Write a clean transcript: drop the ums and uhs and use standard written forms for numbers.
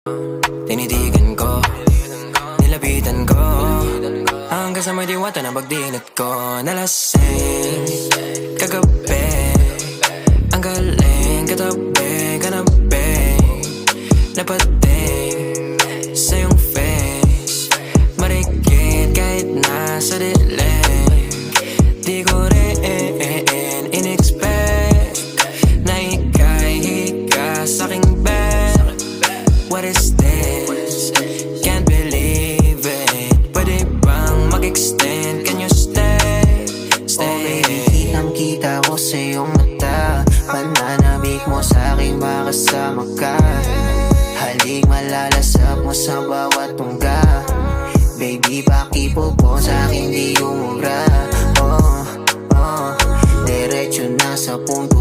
Tinitigan ko, nilapitan ko, hanggang sa may diwata na pagdinat ko. Nalasing kagabi, ang galing katabi, kanabi, napating sa iyong face, marikit kahit nasa dilim. Di ko rin in-expect na ika'y hika sa'king bed. What is this? Can't believe it. Pwede bang mag-extend? Can you stay? Stay. Okay, kitang-kita ko sa iyong mata, pananabik mo sa'king makasama ka. Halik malalasap mo sa bawat tungga. Baby, pakipo po sa'kin di umubra. Diretso na sa punto